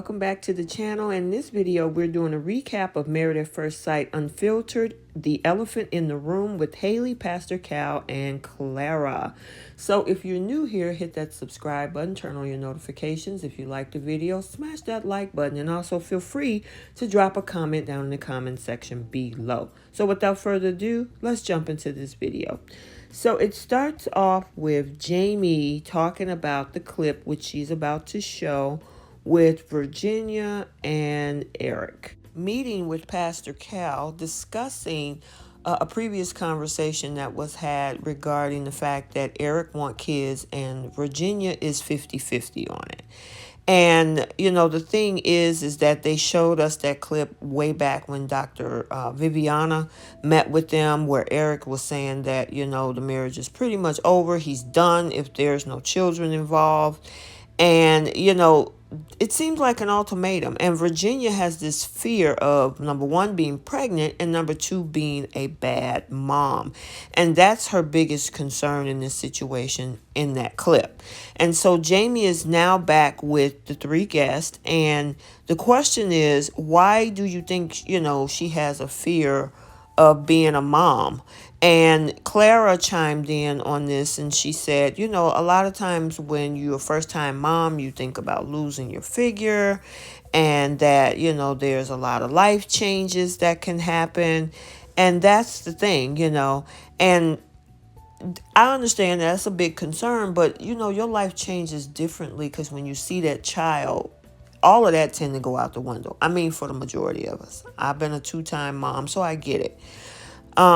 welcome back to the channel. In this video, we're doing a recap of Married at First Sight Unfiltered, the elephant in the room with Haley, Pastor Cal, and Clara. So if you're new here, hit that subscribe button, turn on your notifications. If you like the video, smash that like button, and also feel free to drop a comment down in the comment section below. So without further ado, let's jump into this video. So it starts off with Jamie talking about the clip which she's about to show with Virginia and Eric meeting with Pastor Cal, discussing a previous conversation that was had regarding the fact that Eric wants kids and Virginia is 50-50 on it. And, the thing is that they showed us that clip way back when Dr. Viviana met with them, where Eric was saying that, the marriage is pretty much over. He's done if there's no children involved. And, it seems like an ultimatum. And Virginia has this fear of, number one, being pregnant, and number two, being a bad mom. And that's her biggest concern in this situation in that clip. And so Jamie is now back with the three guests. And the question is, why do you think, she has a fear of being a mom? And Clara chimed in on this, and she said, a lot of times when you're a first-time mom, you think about losing your figure, and that, there's a lot of life changes that can happen. And that's the thing, and I understand that's a big concern, but, your life changes differently, because when you see that child, all of that tend to go out the window. I mean, for the majority of us. I've been a 2-time mom, so I get it.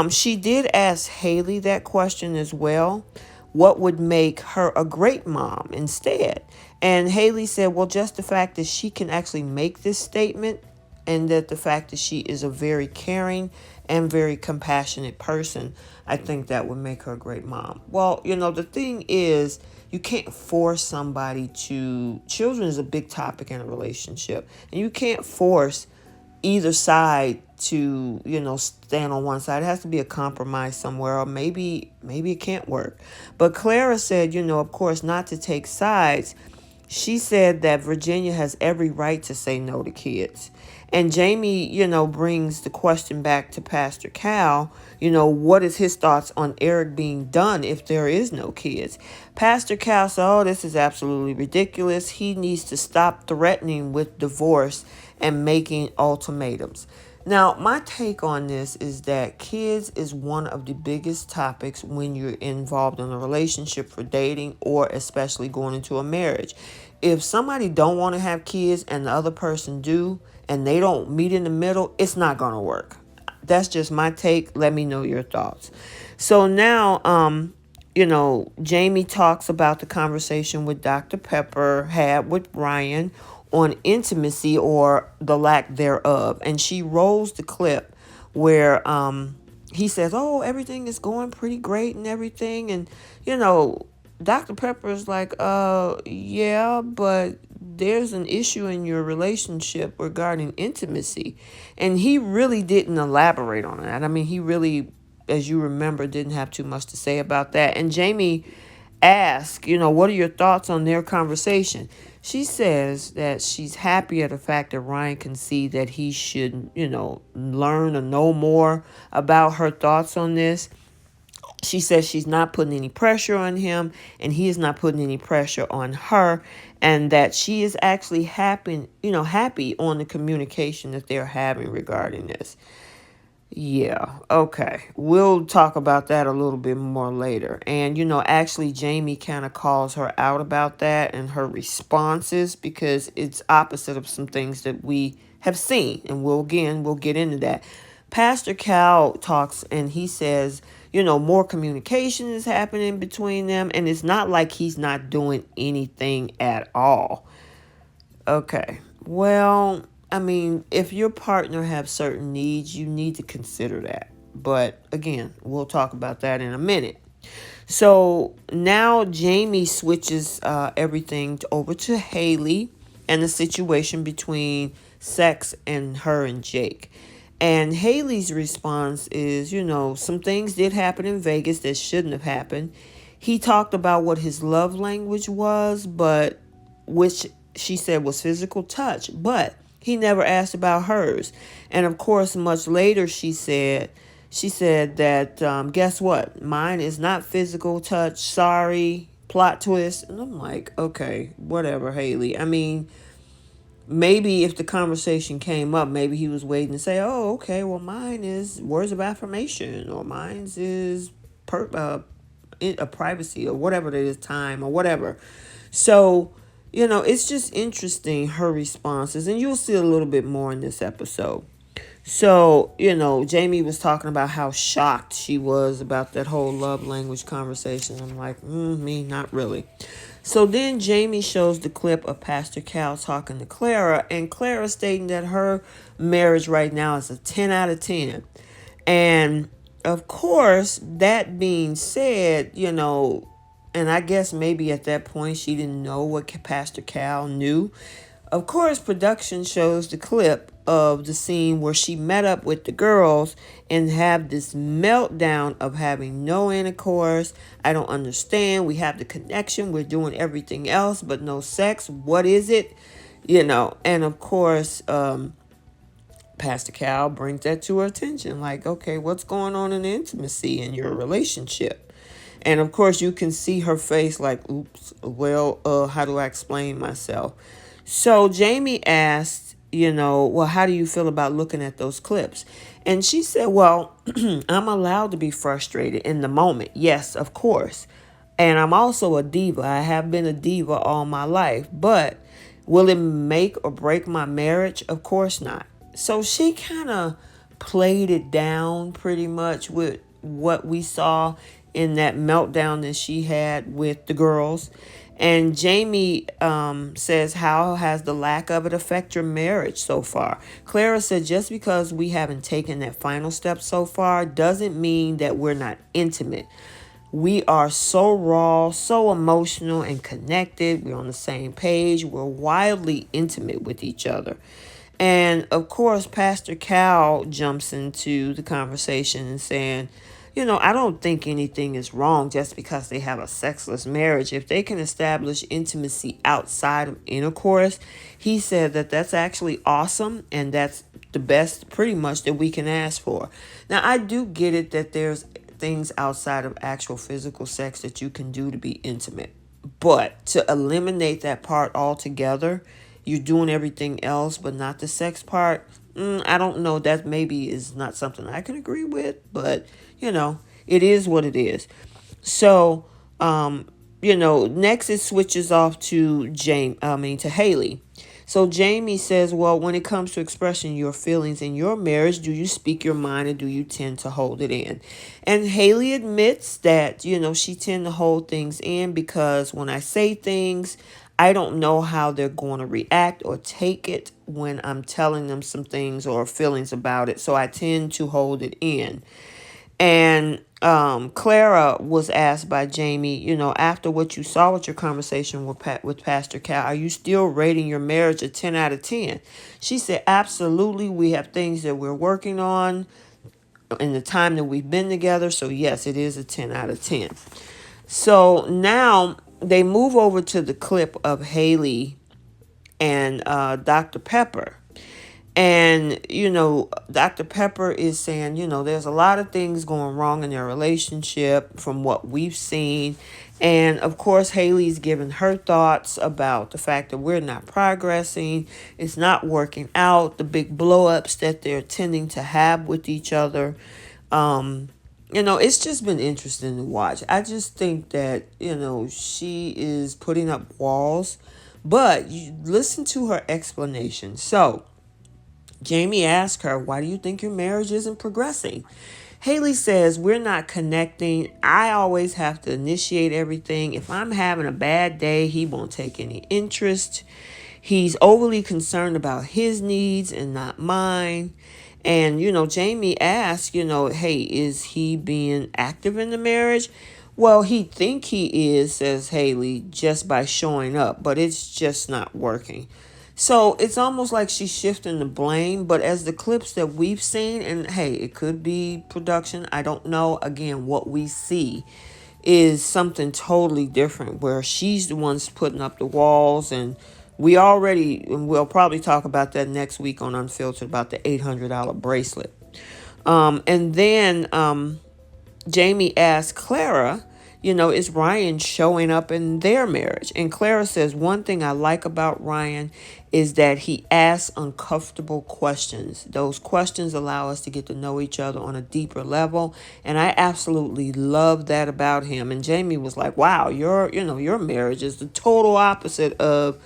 She did ask Haley that question as well. What would make her a great mom instead? And Haley said, well, just the fact that she can actually make this statement, and that the fact that she is a very caring and very compassionate person, I think that would make her a great mom. Well, the thing is, you can't force somebody to... Children is a big topic in a relationship, and you can't force either side to, stand on one side. It has to be a compromise somewhere, or maybe it can't work. But Clara said, of course, not to take sides. She said that Virginia has every right to say no to kids. And Jamie, brings the question back to Pastor Cal, what is his thoughts on Eric being done if there is no kids? Pastor Cal said, oh, this is absolutely ridiculous. He needs to stop threatening with divorce and making ultimatums. Now, my take on this is that kids is one of the biggest topics when you're involved in a relationship for dating, or especially going into a marriage. If somebody don't want to have kids and the other person do, and they don't meet in the middle, it's not going to work. That's just my take. Let me know your thoughts. So now, Jamie talks about the conversation with Dr. Pepper had with Ryan on intimacy, or the lack thereof. And she rolls the clip where he says, oh, everything is going pretty great and everything. And, Dr. Pepper is like, yeah, but there's an issue in your relationship regarding intimacy. And he really didn't elaborate on that. I mean, he really, as you remember, didn't have too much to say about that. And Jamie asked, what are your thoughts on their conversation? She says that she's happy at the fact that Ryan can see that he should, learn or know more about her thoughts on this. She says she's not putting any pressure on him, and he is not putting any pressure on her, and that she is actually happy on the communication that they're having regarding this. Yeah, okay. We'll talk about that a little bit more later. And, actually Jamie kind of calls her out about that and her responses, because it's opposite of some things that we have seen. And we'll get into that. Pastor Cal talks, and he says, more communication is happening between them, and it's not like he's not doing anything at all. Okay, well, I mean, if your partner have certain needs, you need to consider that. But again, we'll talk about that in a minute. So now Jamie switches everything over to Haley and the situation between Sex and her and Jake. And Haley's response is, some things did happen in Vegas that shouldn't have happened. He talked about what his love language was, but which she said, was physical touch, but he never asked about hers. And of course, much later, she said that, guess what? Mine is not physical touch. Sorry, plot twist. And I'm like, okay, whatever, Haley. I mean, maybe if the conversation came up, maybe he was waiting to say, oh, okay, well, mine is words of affirmation, or mine's is a privacy, or whatever it is, time, or whatever. So, it's just interesting, her responses, and you'll see a little bit more in this episode. So, Jamie was talking about how shocked she was about that whole love language conversation. I'm like, me, not really. So then Jamie shows the clip of Pastor Cal talking to Clara, and Clara stating that her marriage right now is a 10 out of 10. And of course, that being said, and I guess maybe at that point she didn't know what Pastor Cal knew. Of course, production shows the clip of the scene where she met up with the girls and have this meltdown of having no intercourse. I don't understand. We have the connection. We're doing everything else, but no sex. What is it? And of course, Pastor Cal brings that to her attention. Like, okay, what's going on in the intimacy in your relationship? And of course, you can see her face like, oops, well, how do I explain myself? So Jamie asked, well, how do you feel about looking at those clips? And she said, well, I'm allowed to be frustrated in the moment. Yes, of course. And I'm also a diva. I have been a diva all my life. But will it make or break my marriage? Of course not. So she kind of played it down pretty much with what we saw in that meltdown that she had with the girls. And Jamie says, how has the lack of it affect your marriage so far? Clara said, just because we haven't taken that final step so far doesn't mean that we're not intimate. We are so raw, so emotional and connected. We're on the same page. We're wildly intimate with each other. And of course, Pastor Cal jumps into the conversation and saying, I don't think anything is wrong just because they have a sexless marriage. If they can establish intimacy outside of intercourse, he said that that's actually awesome, and that's the best pretty much that we can ask for. Now, I do get it that there's things outside of actual physical sex that you can do to be intimate. But to eliminate that part altogether, you're doing everything else but not the sex part, I don't know. That maybe is not something I can agree with, but it is what it is. So, next it switches off to to Haley. So Jamie says, well, when it comes to expressing your feelings in your marriage, do you speak your mind or do you tend to hold it in? And Haley admits that, she tend to hold things in because when I say things, I don't know how they're going to react or take it when I'm telling them some things or feelings about it. So I tend to hold it in. And Clara was asked by Jamie, after what you saw with your conversation with Pastor Cal, are you still rating your marriage a 10 out of 10? She said, absolutely. We have things that we're working on in the time that we've been together. So yes, it is a 10 out of 10. So now they move over to the clip of Haley and Dr. Pepper. And, Dr. Pepper is saying, there's a lot of things going wrong in their relationship from what we've seen. And, of course, Haley's giving her thoughts about the fact that we're not progressing. It's not working out. The big blow-ups that they're tending to have with each other. It's just been interesting to watch. I just think that, she is putting up walls. But you listen to her explanation. So Jamie asked her, why do you think your marriage isn't progressing? Haley says, we're not connecting. I always have to initiate everything. If I'm having a bad day, he won't take any interest. He's overly concerned about his needs and not mine. And, Jamie asked, hey, is he being active in the marriage? Well, he think he is, says Haley, just by showing up, but it's just not working. So it's almost like she's shifting the blame, but as the clips that we've seen, and hey, it could be production, I don't know. Again, what we see is something totally different where she's the one's putting up the walls and We already, and we'll probably talk about that next week on Unfiltered, about the $800 bracelet. And then Jamie asks Clara, is Ryan showing up in their marriage? And Clara says, one thing I like about Ryan is that he asks uncomfortable questions. Those questions allow us to get to know each other on a deeper level. And I absolutely love that about him. And Jamie was like, wow, your marriage is the total opposite of,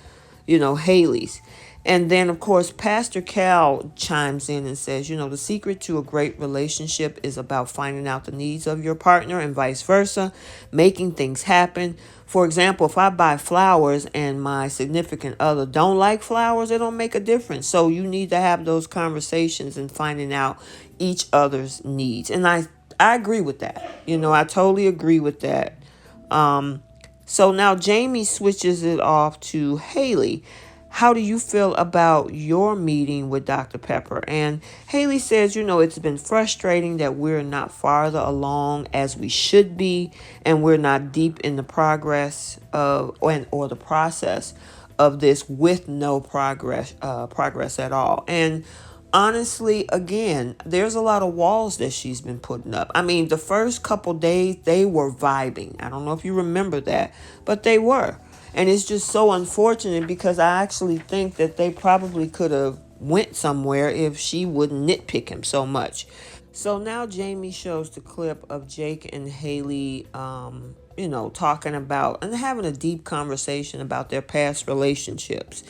Haley's. And then, of course, Pastor Cal chimes in and says, the secret to a great relationship is about finding out the needs of your partner and vice versa, making things happen. For example, if I buy flowers and my significant other don't like flowers, it don't make a difference. So you need to have those conversations and finding out each other's needs. And I agree with that. I totally agree with that. So now Jamie switches it off to Haley. How do you feel about your meeting with Dr. Pepper? And Haley says, it's been frustrating that we're not farther along as we should be, and we're not deep in the progress of or the process of this with no progress at all. And honestly, again, there's a lot of walls that she's been putting up. I mean, the first couple days they were vibing. I don't know if you remember that, but they were. And it's just so unfortunate because I actually think that they probably could have went somewhere if she wouldn't nitpick him so much. So now Jamie shows the clip of Jake and Haley, talking about and having a deep conversation about their past relationships.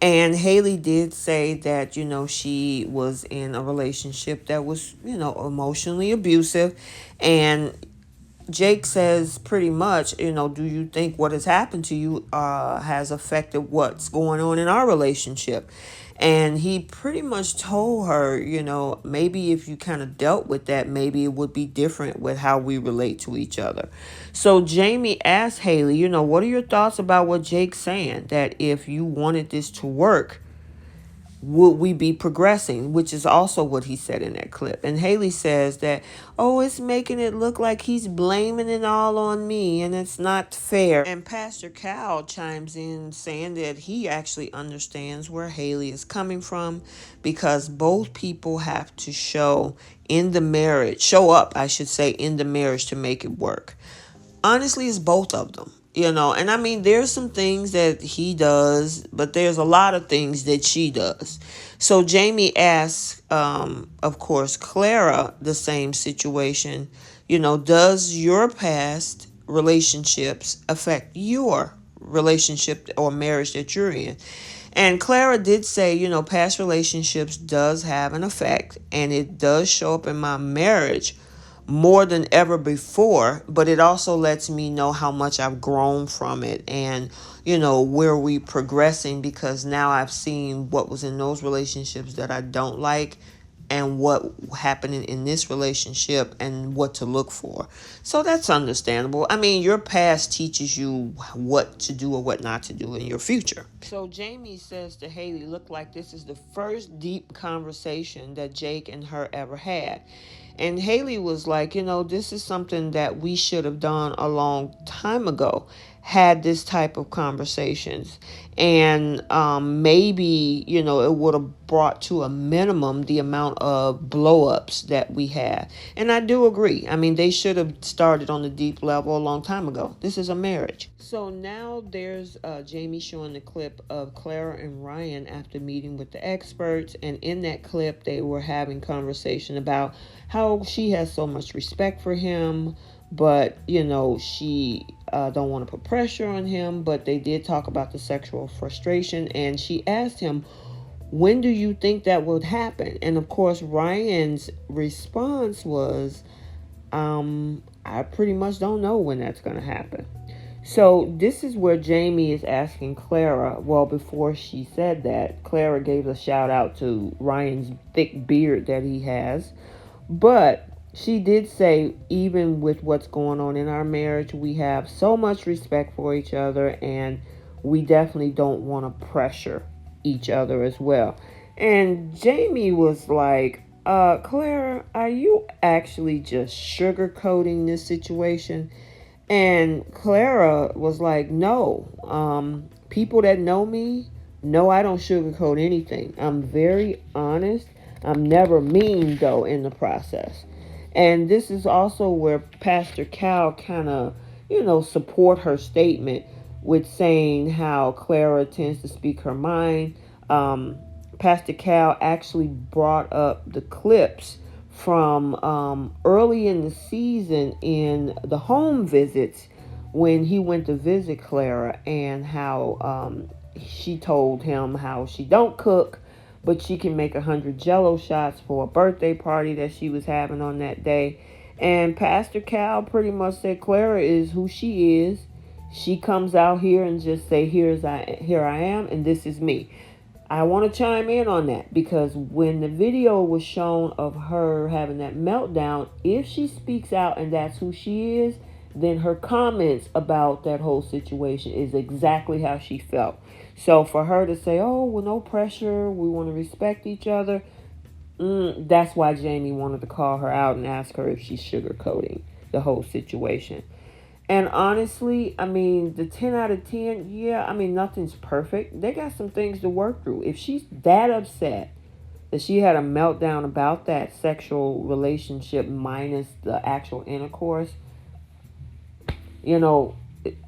And Haley did say that, she was in a relationship that was, emotionally abusive. And Jake says pretty much, do you think what has happened to you has affected what's going on in our relationship? And he pretty much told her, maybe if you kind of dealt with that, maybe it would be different with how we relate to each other. So Jamie asked Haley, what are your thoughts about what Jake's saying? That if you wanted this to work, would we be progressing, which is also what he said in that clip. And Haley says that, oh, it's making it look like he's blaming it all on me and it's not fair. And Pastor Cal chimes in saying that he actually understands where Haley is coming from because both people have to show up, I should say, in the marriage to make it work. Honestly, it's both of them. And I mean, there's some things that he does, but there's a lot of things that she does. So Jamie asks, of course, Clara the same situation. Does your past relationships affect your relationship or marriage that you're in? And Clara did say, past relationships does have an effect, and it does show up in my marriage more than ever before, but it also lets me know how much I've grown from it and, where we progressing because now I've seen what was in those relationships that I don't like and what happened in this relationship and what to look for. So that's understandable. I mean, your past teaches you what to do or what not to do in your future. So Jamie says to Haley, look like this is the first deep conversation that Jake and her ever had. And Haley was like, this is something that we should have done a long time ago, had this type of conversations. And maybe, it would have brought to a minimum the amount of blow-ups that we had. And I do agree. I mean, they should have started on the deep level a long time ago. This is a marriage. So now there's Jamie showing the clip of Clara and Ryan after meeting with the experts. And in that clip, they were having conversation about how she has so much respect for him, but she don't want to put pressure on him. But they did talk about the sexual frustration, and she asked him, when do you think that would happen? And of course Ryan's response was, I pretty much don't know when that's going to happen. So this is where Jamie is asking Clara. Well, before she said that, Clara gave a shout out to Ryan's thick beard that he has. But she did say, even with what's going on in our marriage, we have so much respect for each other and we definitely don't want to pressure each other as well. And Jamie was like, Clara, are you actually just sugarcoating this situation? And Clara was like, no. People that know me No, I don't sugarcoat anything. I'm very honest. I'm never mean, though, in the process. And this is also where Pastor Cal kind of, support her statement with saying how Clara tends to speak her mind. Pastor Cal actually brought up the clips from early in the season in the home visits when he went to visit Clara, and how she told him how she don't cook, but she can make 100 jello shots for a birthday party that she was having on that day. And Pastor Cal pretty much said Clara is who she is. She comes out here and just say, here I am, and this is me. I want to chime in on that, because when the video was shown of her having that meltdown, if she speaks out and that's who she is, then her comments about that whole situation is exactly how she felt. So for her to say, oh, well, no pressure, we want to respect each other, that's why Jamie wanted to call her out and ask her if she's sugarcoating the whole situation. And honestly, I mean, the 10 out of 10, yeah, I mean, nothing's perfect. They got some things to work through. If she's that upset that she had a meltdown about that sexual relationship minus the actual intercourse, you know,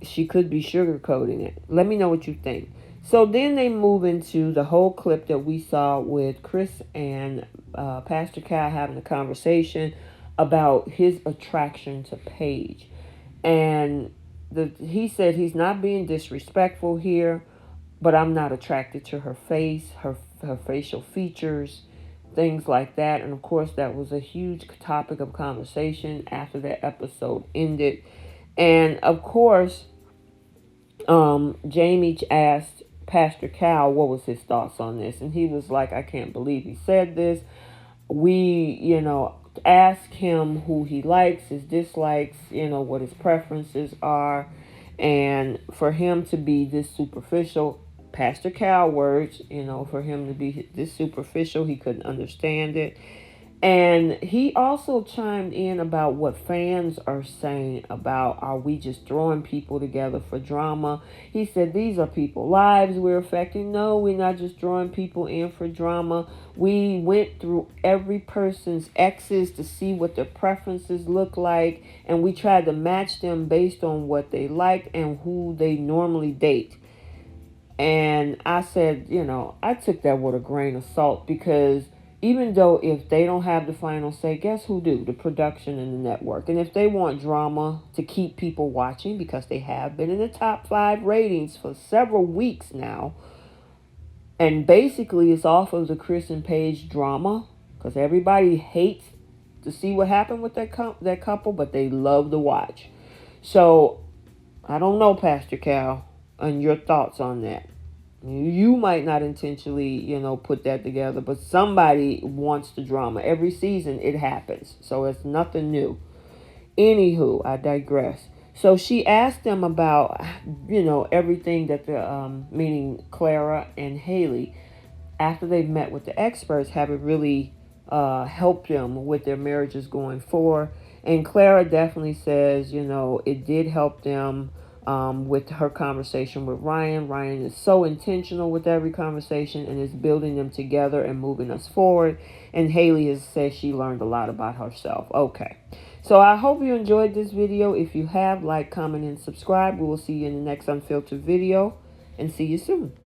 she could be sugarcoating it. Let me know what you think. So then they move into the whole clip that we saw with Chris and Pastor Cal having a conversation about his attraction to Paige. And he said he's not being disrespectful here, but I'm not attracted to her face, her facial features, things like that. And of course, that was a huge topic of conversation after that episode ended. And of course, Jamie asked Pastor Cal what was his thoughts on this, and he was like, I can't believe he said this. We, ask him who he likes, his dislikes, what his preferences are. And for him to be this superficial, Pastor Cal words, for him to be this superficial, he couldn't understand it. And he also chimed in about what fans are saying about, are we just throwing people together for drama? He said, these are people's lives we're affecting. No, we're not just throwing people in for drama. We went through every person's exes to see what their preferences look like, and we tried to match them based on what they like and who they normally date. And I said, I took that with a grain of salt, because even though if they don't have the final say, guess who do? The production and the network. And if they want drama to keep people watching, because they have been in the top 5 ratings for several weeks now, and basically it's off of the Chris and Paige drama, because everybody hates to see what happened with that couple, but they love to watch. So I don't know, Pastor Cal, and your thoughts on that. You might not intentionally, put that together, but somebody wants the drama. Every season it happens, so it's nothing new. Anywho, I digress. So she asked them about, everything that meaning Clara and Haley, after they've met with the experts, have it really helped them with their marriages going forward. And Clara definitely says, it did help them with her conversation with Ryan. Ryan is so intentional with every conversation and is building them together and moving us forward. And Haley has said she learned a lot about herself. Okay. So I hope you enjoyed this video. If you have, like, comment, and subscribe. We will see you in the next Unfiltered video, and see you soon.